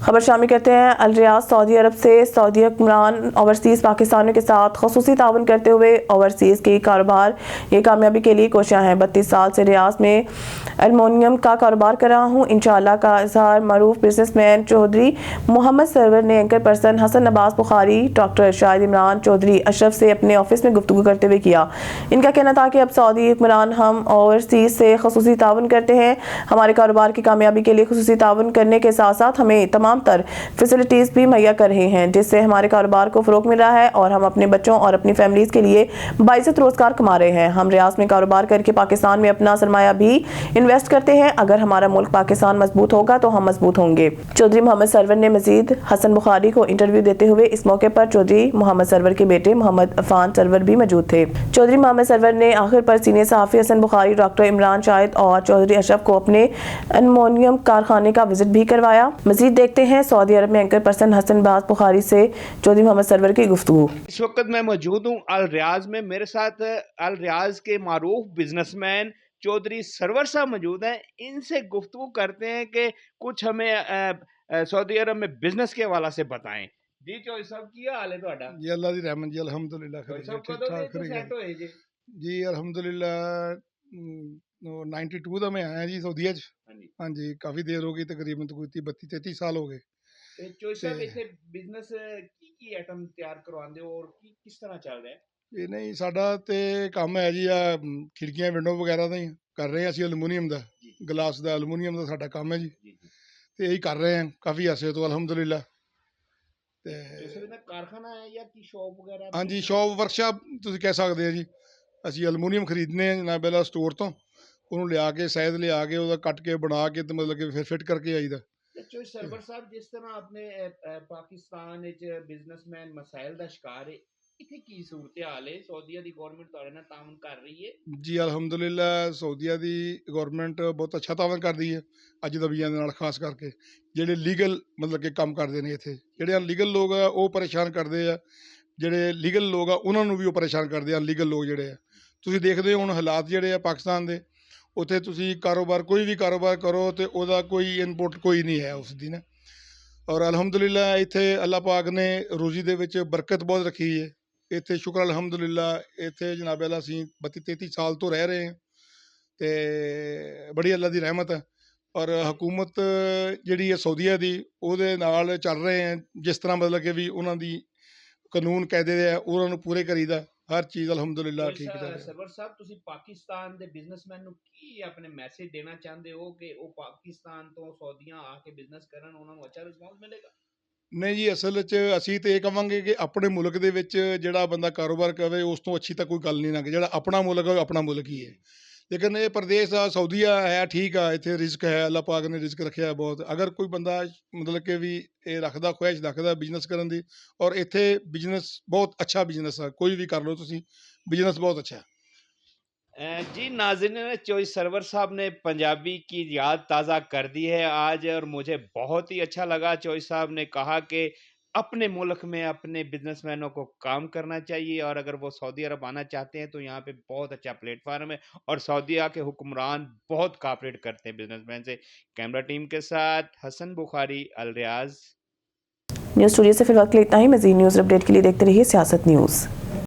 खबर शामिल करते हैं। अल रियाद सऊदी अरब से सऊदी हुक्मरान ओवरसीज़ पाकिस्तानियों के साथ खसूसी ताउन करते हुए ओवरसीज़ के कारोबार ये कामयाबी के लिए कोशियाँ हैं। 32 साल से रियाद में एल्युमिनियम का कारोबार कर रहा हूँ, इंशाअल्लाह का इजहार मरूफ बिजनेसमैन चौधरी मोहम्मद सरवर ने anchor person Hasan Abbas Bukhari, doctor Shahid Imran Chaudhry Ashraf से अपने ऑफिस में गुफ्तगू करते हुए किया। इनका कहना था कि अब सऊदी हुक्मरान हम ओवरसीज़ से खसूसी ताउन करते हैं। हमारे कारोबार की कामयाबी के लिए खसूसी ताउन करने के साथ साथ हमें तमाम तर फैसिलिटीज़ भी मुहैया कर रहे हैं, जिससे हमारे कारोबार को फ़रोग़ मिल रहा है और हम अपने बच्चों और अपनी फैमिलीज़ के लिए बाइज़्ज़त रोज़गार कमा रहे हैं। हम रियाद में कारोबार करके पाकिस्तान में अपना सरमाया भी इन्वेस्ट करते हैं। अगर हमारा मुल्क पाकिस्तान मजबूत होगा तो हम मजबूत होंगे। चौधरी मोहम्मद सरवर ने मजीद हसन बुखारी को इंटरव्यू देते हुए इस मौके पर चौधरी मोहम्मद सरवर के बेटे मोहम्मद अफान सरवर भी मौजूद थे। चौधरी मोहम्मद सरवर ने आखिर पर सीनियर सहाफ़ी हसन बुखारी, डॉक्टर इमरान शाहिद और चौधरी अशरफ को अपने एल्युमिनियम कारखाने का विजिट भी करवाया। मजीद देखते हैं सऊदी अरब में एंकर पर्सन हसन अब्बास बुखारी से चौधरी मोहम्मद सरवर की गुफ्तगू। इस वक्त मैं मौजूद हूँ अल रियाज में। मेरे साथ अल रियाज के मारूफ बिजनेसमैन चौधरी सरवर साहब मौजूद हैं। इनसे गुफ्तगू करते हैं कि कुछ हमें सऊदी अरब में बिजनेस के हवाला से बताएं। जी चौधरी साहब की हाल है ਤੁਹਾਡਾ? जी अल्लाह दी रहमत जी अल्हम्दुलिल्लाह चौधरी साहब ठीक कदों ठाक ਦੇ खरी सेट होए जी? जी अल्हम्दुलिल्लाह 92 ਦਾ मैं आया जी सऊदीया च। ਹਾਂਜੀ हाँ जी काफ़ी देर हो गई, तकरीबन तो कोई 32-33 साल हो गए। ਤੇ ਚੌਧਰੀ ਸਾਹਿਬ ਤੇ ਇੱਥੇ ਬਿਜ਼ਨਸ ਕੀ ਆਈਟਮ ਤਿਆਰ ਕਰਵਾਉਂਦੇ ਹੋ ਔਰ ਕਿਸ ਤਰ੍ਹਾਂ ਚੱਲ ਰਿਹਾ ਹੈ? ਇਹ ਨਹੀਂ ਸਾਡਾ ਤੇ ਕੰਮ ਹੈ ਜੀ ਆ ਖਿੜਕੀਆਂ ਵਿੰਡੋ ਵਗੈਰਾ ਦਾ ਹੀ ਕਰ ਰਹੇ ਹਾਂ ਅਸੀਂ, ਐਲੂਮੀਨੀਅਮ ਦਾ ਜੀ ਗਲਾਸ ਦਾ ਐਲੂਮੀਨੀਅਮ ਦਾ ਸਾਡਾ ਕੰਮ ਹੈ ਜੀ। ਜੀ ਜੀ ਤੇ ਇਹੀ ਕਰ ਰਹੇ ਹਾਂ ਕਾफ़ी ਅਰਸੇ ਤੋਂ ਅਲਹਮਦੁਲਿल्लाह। ਤੇ ਚੌਧਰੀ ਸਾਹਿਬ ਦਾ ਕਾਰਖਾਨਾ ਹੈ ਜਾਂ ਕੀ ਸ਼ੌਪ ਵਗੈਰਾ? ਹਾਂਜੀ ਸ਼ੌਪ ਵਰਕਸ਼ਾਪ ਤੁਸੀਂ ਕਹਿ ਸਕਦੇ ਆ ਜੀ। ਅਸੀਂ ਐਲੂਮੀਨੀਅਮ ਖਰੀਦਨੇ ਆ ਜਨਾਬ ਪਹਿਲਾਂ ਸਟੋਰ ਤੋਂ, ਉਹਨੂੰ ਲਿਆ ਕੇ ਸਾਇਦ ਲਿਆ ਕੇ ਉਹਦਾ ਕੱਟ ਕੇ ਬਣਾ ਕੇ ਤੇ ਮਤਲਬ ਕਿ ਫਿਰ ਫਿੱਟ ਕਰਕੇ ਆਈਦਾ। ਚੌਧਰੀ ਸਰਵਰ ਸਾਹਿਬ ਜਿਸ ਤਰ੍ਹਾਂ ਆਪਣੇ ਪਾਕਿਸਤਾਨ ਵਿੱਚ ਬਿਜ਼ਨਸਮੈਨ ਮਸਾਇਲ ਦਾ ਸ਼ਿਕਾਰ ਹੈ, ਇੱਥੇ ਕੀ ਸੂਰਤ ਹਾਲ ਹੈ? ਸਊਦੀਆ ਦੀ ਗਵਰਨਮੈਂਟ ਤੁਹਾਡੇ ਨਾਲ ਤਾਮਨ ਕਰ ਰਹੀ ਹੈ? ਜੀ ਅਲਹਮਦੁਲਿल्लाह ਸਊਦੀਆ ਦੀ ਗਵਰਨਮੈਂਟ ਬਹੁਤ ਅੱਛਾ ਤਾਵਨ ਕਰਦੀ ਹੈ ਅਜਨਬੀਆਂ ਦੇ ਨਾਲ, ਖਾਸ ਕਰਕੇ ਜਿਹੜੇ ਲੀਗਲ ਮਤਲਬ ਕਿ ਕੰਮ ਕਰਦੇ ਨੇ ਇੱਥੇ। ਜਿਹੜੇ ਅਨਲੀਗਲ ਲੋਕ ਆ ਉਹ ਪਰੇਸ਼ਾਨ ਕਰਦੇ ਆ, ਜਿਹੜੇ ਲੀਗਲ ਲੋਕ ਆ ਉਹਨਾਂ ਨੂੰ ਵੀ ਉਹ ਪਰੇਸ਼ਾਨ ਕਰਦੇ ਆ। ਅਨਲੀਗਲ ਲੋਕ ਜਿਹੜੇ ਆ ਤੁਸੀਂ ਦੇਖਦੇ ਹੋ ਹੁਣ ਹਾਲਾਤ ਜਿਹੜੇ ਆ ਪਾਕਿਸਤਾਨ ਦੇ, ਉੱਥੇ ਤੁਸੀਂ ਕਾਰੋਬਾਰ ਕੋਈ ਵੀ ਕਾਰੋਬਾਰ ਕਰੋ ਤੇ ਉਹਦਾ ਕੋਈ ਇਨਪੁਟ ਕੋਈ ਨਹੀਂ ਹੈ ਉਸ ਦੀ ਨਾ। ਔਰ ਅਲਹਮਦੁਲਿल्लाह ਇੱਥੇ ਅੱਲਾਹ ਪਾਕ ਨੇ ਰੋਜ਼ੀ ਦੇ ਵਿੱਚ ਬਰਕਤ ਬਹੁਤ ਰੱਖੀ ਹੈ। ਇੱਥੇ ਸ਼ੁਕਰ ਅਲਹਮਦੁਲਿल्लाह ਇੱਥੇ ਜਨਾਬ ਅੱਲਾ ਅਸੀਂ 32-33 ਸਾਲ ਤੋਂ ਰਹਿ ਰਹੇ ਹਾਂ ਤੇ ਬੜੀ ਅੱਲਾ ਦੀ ਰਹਿਮਤ ਹੈ। ਔਰ ਹਕੂਮਤ ਜਿਹੜੀ ਹੈ ਸਊਦੀਆ ਦੀ ਉਹਦੇ ਨਾਲ ਚੱਲ ਰਹੇ ਹਾਂ, ਜਿਸ ਤਰ੍ਹਾਂ ਮਤਲਬ ਕਿ ਵੀ ਉਹਨਾਂ ਦੀ ਕਾਨੂੰਨ ਕਾਇਦੇ ਆ ਉਹਨਾਂ ਨੂੰ ਪੂਰੇ ਕਰੀਦਾ। ਹਰ ਚੀਜ਼ ਅਲਹਮਦੁਲਿल्लाह ਠੀਕ ਹੈ। ਸਰਵਰ ਸਾਹਿਬ ਤੁਸੀਂ ਪਾਕਿਸਤਾਨ ਦੇ ਬਿਜ਼ਨਸਮੈਨ ਨੂੰ ਕੀ ਆਪਣੇ ਮੈਸੇਜ ਦੇਣਾ ਚਾਹੁੰਦੇ ਹੋ ਕਿ ਉਹ ਪਾਕਿਸਤਾਨ ਤੋਂ ਸਊਦੀਆਂ ਆ ਕੇ ਬਿਜ਼ਨਸ ਕਰਨ, ਉਹਨਾਂ ਨੂੰ ਅੱਛਾ ਰਿਸਪੌਂਸ ਮਿਲੇਗਾ? ਨਹੀਂ ਜੀ ਅਸਲ 'ਚ ਅਸੀਂ ਤਾਂ ਇਹ ਕਹਾਂਗੇ ਕਿ ਆਪਣੇ ਮੁਲਕ ਦੇ ਵਿੱਚ ਜਿਹੜਾ ਬੰਦਾ ਕਾਰੋਬਾਰ ਕਰੇ ਉਸ ਤੋਂ ਅੱਛੀ ਤਾਂ ਕੋਈ ਗੱਲ ਨਹੀਂ ਨਾ, ਕਿ ਜਿਹੜਾ ਆਪਣਾ ਮੁਲਕ ਹੈ ਉਹ ਆਪਣਾ ਮੁਲਕ ਹੀ ਹੈ। ਲੇਕਿਨ ਇਹ ਪ੍ਰਦੇਸ਼ ਆ ਸਊਦੀਆ ਹੈ ਠੀਕ ਆ, ਇੱਥੇ ਰਿਜ਼ਕ ਹੈ, ਅੱਲਾਹ ਪਾਕ ਨੇ ਰਿਜ਼ਕ ਰੱਖਿਆ ਬਹੁਤ। ਅਗਰ ਕੋਈ ਬੰਦਾ ਮਤਲਬ ਕਿ ਵੀ ਇਹ ਰੱਖਦਾ ਖੁਆਇਸ਼ ਰੱਖਦਾ ਬਿਜ਼ਨਸ ਕਰਨ ਦੀ, ਔਰ ਇੱਥੇ ਬਿਜ਼ਨਸ ਬਹੁਤ ਅੱਛਾ ਬਿਜ਼ਨਸ ਆ, ਕੋਈ ਵੀ ਕਰ ਲਓ ਤੁਸੀਂ, बिजनेस बहुत अच्छा है। जी नाज़रीन, चौधरी सरवर साहब ने पंजाबी की याद ताज़ा कर दी है आज और मुझे बहुत ही अच्छा लगा। चौधरी साहब ने कहा कि अपने मुल्क में अपने बिजनेसमैनों को काम करना चाहिए और अगर वो सऊदी अरब आना चाहते हैं तो यहाँ पे बहुत अच्छा प्लेटफार्म है और सऊदीया के हुक्मरान बहुत कोऑपरेट करते हैं बिजनेसमैन से। कैमरा टीम के साथ हसन बुखारी, अल रियाज न्यूज़ स्टूडियो से फिर वक्त के लिए इतना ही। मज़ीद न्यूज़ अपडेट के लिए देखते रहिए सियासत न्यूज़।